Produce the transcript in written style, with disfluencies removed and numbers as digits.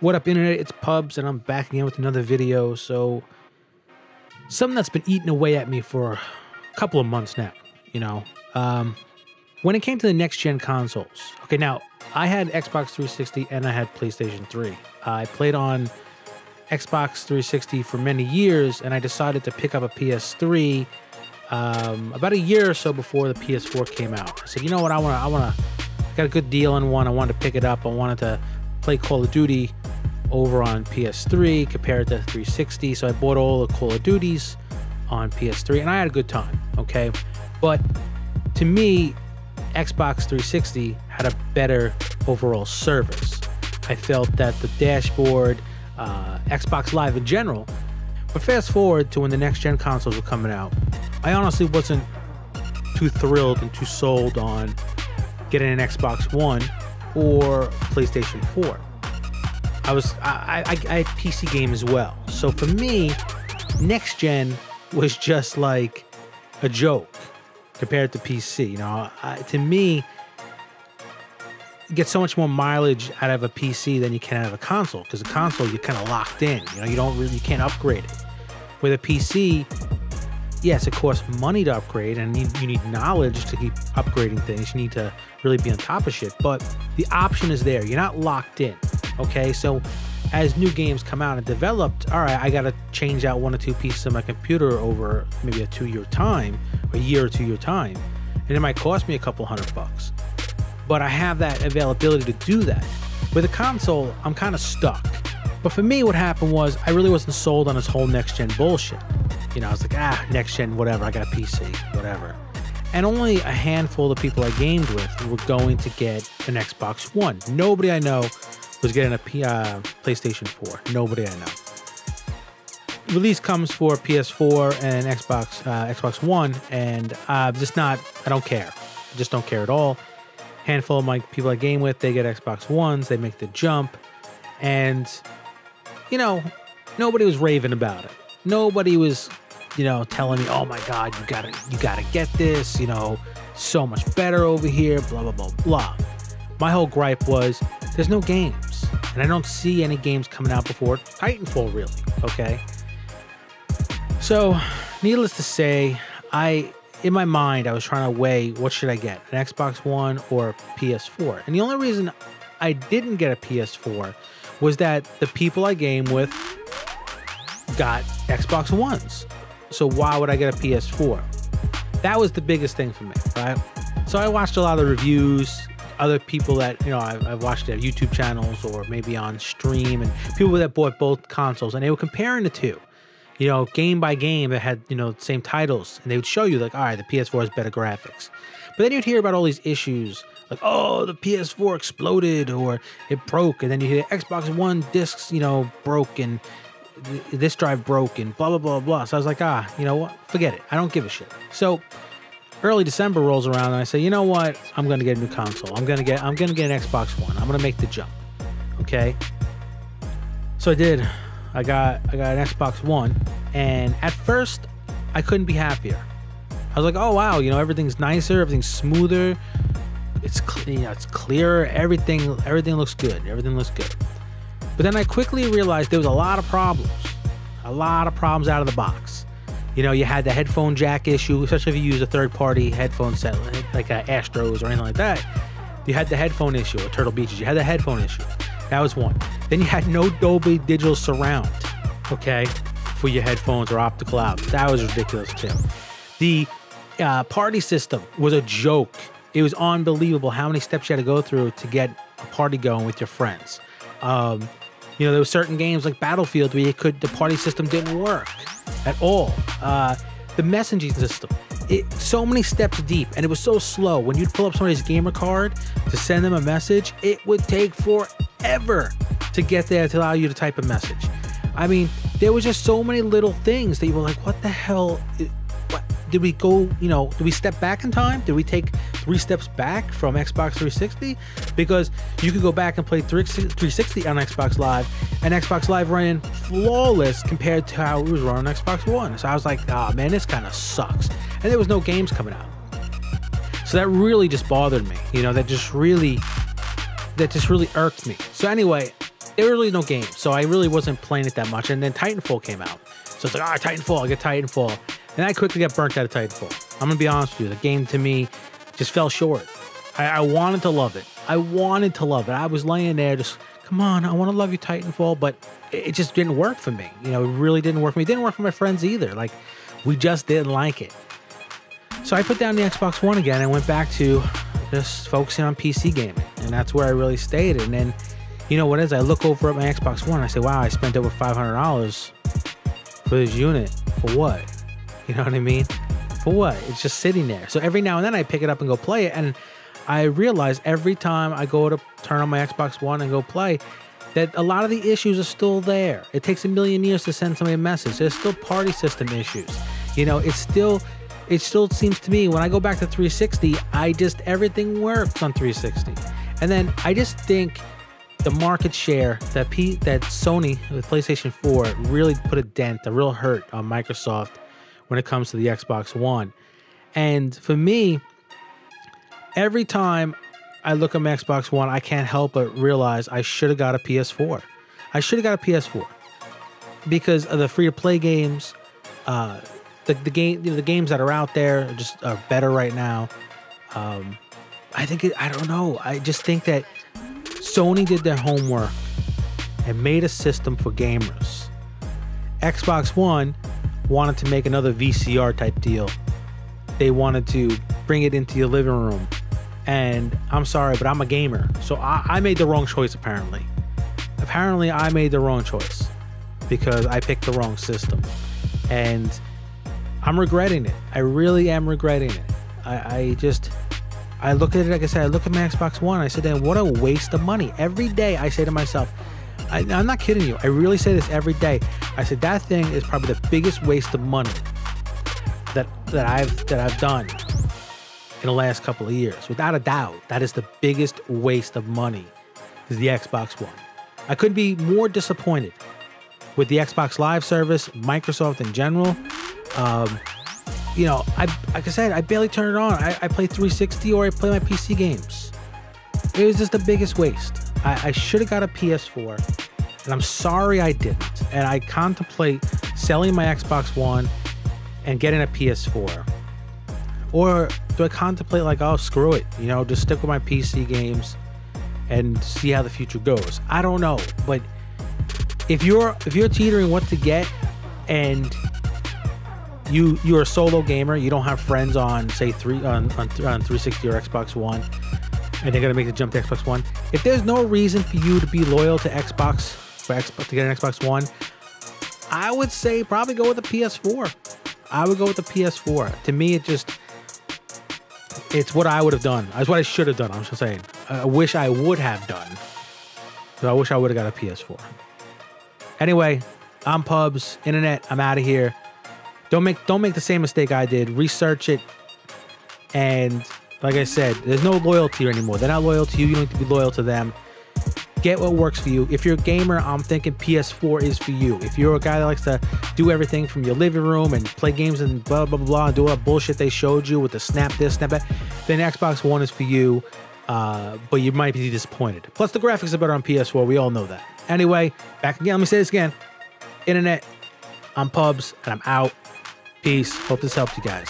What up, internet? It's Pubs, and I'm back again with another video. So, something that's been eating away at me for a couple of months now, when it came to the next-gen consoles. Okay, now, I had Xbox 360 and I had PlayStation 3. I played on Xbox 360 for many years, and I decided to pick up a PS3 about a year or so before the PS4 came out. I said, you know what, I got a good deal on one. I wanted to pick it up. I wanted to play Call of Duty over on PS3 compared to 360. So I bought all the Call of Duties on PS3 and I had a good time, okay? But to me, Xbox 360 had a better overall service. I felt that the dashboard, Xbox Live in general, but fast forward to when the next gen consoles were coming out, I honestly wasn't too thrilled and too sold on getting an Xbox One or PlayStation 4. I had PC game as well. So for me, next gen was just like a joke compared to PC. To me, you get so much more mileage out of a PC than you can out of a console, because a console you're kind of locked in. You can't upgrade it. With a PC, yes, it costs money to upgrade, and you need knowledge to keep upgrading things. You need to really be on top of shit, but the option is there. You're not locked in, okay? So as new games come out and developed, all right, I got to change out one or two pieces of my computer over maybe a 2-year time, or a year or 2-year time, and it might cost me a couple $100. But I have that availability to do that. With a console, I'm kind of stuck. But for me, what happened was I really wasn't sold on this whole next-gen bullshit. I was like, next-gen, whatever, I got a PC, whatever. And only a handful of people I gamed with were going to get an Xbox One. Nobody I know was getting a PlayStation 4. Nobody I know. Release comes for PS4 and Xbox One, and I don't care. I just don't care at all. Handful of my people I game with, they get Xbox Ones, they make the jump, and nobody was raving about it. Nobody was, telling me, oh my God, you gotta get this, so much better over here, blah, blah, blah, blah. My whole gripe was there's no games, and I don't see any games coming out before Titanfall, really, okay? So, needless to say, in my mind, I was trying to weigh, what should I get, an Xbox One or PS4? And the only reason I didn't get a PS4 was that the people I game with got Xbox Ones. So why would I get a PS4? That was the biggest thing for me, right? So I watched a lot of reviews, other people that, I've watched their YouTube channels or maybe on stream, and people that bought both consoles, and they were comparing the two. Game by game that had, the same titles, and they would show you like, all right, the PS4 has better graphics. But then you'd hear about all these issues, like, oh, the PS4 exploded or it broke, and then you hear Xbox One discs, broke, and this drive broke, and blah, blah, blah, blah. So I was like, you know what? Forget it. I don't give a shit. So early December rolls around, and I say, you know what? I'm going to get a new console. I'm going to get an Xbox One. I'm going to make the jump. Okay? So I did. I got an Xbox One, and at first I couldn't be happier. I was like, oh wow, everything's nicer, everything's smoother, it's clearer, everything looks good. Everything looks good. But then I quickly realized there was a lot of problems out of the box. You had the headphone jack issue, especially if you use a third-party headphone set like Astros or anything like that. You had the headphone issue, or Turtle Beaches. You had the headphone issue. That was one. Then you had no Dolby Digital Surround, okay, for your headphones or optical out. That was ridiculous too. The party system was a joke. It was unbelievable how many steps you had to go through to get a party going with your friends. There were certain games like Battlefield where the party system didn't work at all. The messaging system, so many steps deep, and it was so slow. When you'd pull up somebody's gamer card to send them a message, it would take forever to get there to allow you to type a message. I mean, there was just so many little things that you were like, what the hell? Did we go, did we step back in time? Did we take 3 steps back from Xbox 360? Because you could go back and play 360 on Xbox Live, and Xbox Live ran flawless compared to how it was running on Xbox One. So I was like, oh man, this kind of sucks. And there was no games coming out. So that really just bothered me. That just really irked me. So anyway, there were really no games, so I really wasn't playing it that much. And then Titanfall came out, so it's like, ah, Titanfall, I get Titanfall, and I quickly got burnt out of Titanfall. I'm gonna be honest with you, the game to me just fell short. I wanted to love it. I wanted to love it. I was laying there just, come on, I want to love you, Titanfall, but it just didn't work for me. You know, it really didn't work for me. It didn't work for my friends either. Like, we just didn't like it. So I put down the Xbox One again and went back to just focusing on PC gaming, and that's where I really stayed. And then, you know what is? I look over at my Xbox One, and I say, wow, I spent over $500 for this unit. For what? You know what I mean? For what? It's just sitting there. So every now and then I pick it up and go play it, and I realize every time I go to turn on my Xbox One and go play that a lot of the issues are still there. It takes a million years to send somebody a message. There's still party system issues. You know, it still seems to me when I go back to 360, everything works on 360. And then I just think the market share that Sony with PlayStation 4 really put a dent, a real hurt on Microsoft when it comes to the Xbox One. And for me, every time I look at my Xbox One, I can't help but realize I should have got a PS4. I should have got a PS4 because of the free-to-play games. The games that are out there are better right now. I don't know. I just think that Sony did their homework and made a system for gamers. Xbox One wanted to make another VCR type deal. They wanted to bring it into your living room. And I'm sorry, but I'm a gamer. So I made the wrong choice, apparently. Apparently, I made the wrong choice because I picked the wrong system. And I'm regretting it. I really am regretting it. I look at it, like I said, I look at my Xbox One, I said, damn, what a waste of money. Every day I say to myself, I'm not kidding you. I really say this every day. I said, that thing is probably the biggest waste of money that I've done in the last couple of years. Without a doubt, that is the biggest waste of money is the Xbox One. I couldn't be more disappointed with the Xbox Live service, Microsoft in general. You know, like I said, I barely turn it on. I play 360 or I play my PC games. It was just the biggest waste. I should have got a PS4, and I'm sorry I didn't. And I contemplate selling my Xbox One and getting a PS4. Or do I contemplate like, oh, screw it, you know, just stick with my PC games and see how the future goes? I don't know, but if you're teetering what to get and you're a solo gamer, you don't have friends on say on 360 or Xbox One, and they're gonna make the jump to Xbox One. If there's no reason for you to be loyal to Xbox to get an Xbox One, I would say probably go with the PS4. I would go with the PS4. To me, it's what I would have done. It's what I should have done. I'm just saying. I wish I would have done. So I wish I would have got a PS4. Anyway, I'm Pubs Internet. I'm out of here. Don't make the same mistake I did. Research it. And like I said, there's no loyalty anymore. They're not loyal to you. You don't need to be loyal to them. Get what works for you. If you're a gamer, I'm thinking PS4 is for you. If you're a guy that likes to do everything from your living room and play games and blah, blah, blah, blah, and do all that bullshit they showed you with the snap this, snap that, then Xbox One is for you, but you might be disappointed. Plus, the graphics are better on PS4. We all know that. Anyway, back again. Let me say this again. Internet, I'm Pubs, and I'm out. Peace. Hope this helped you guys.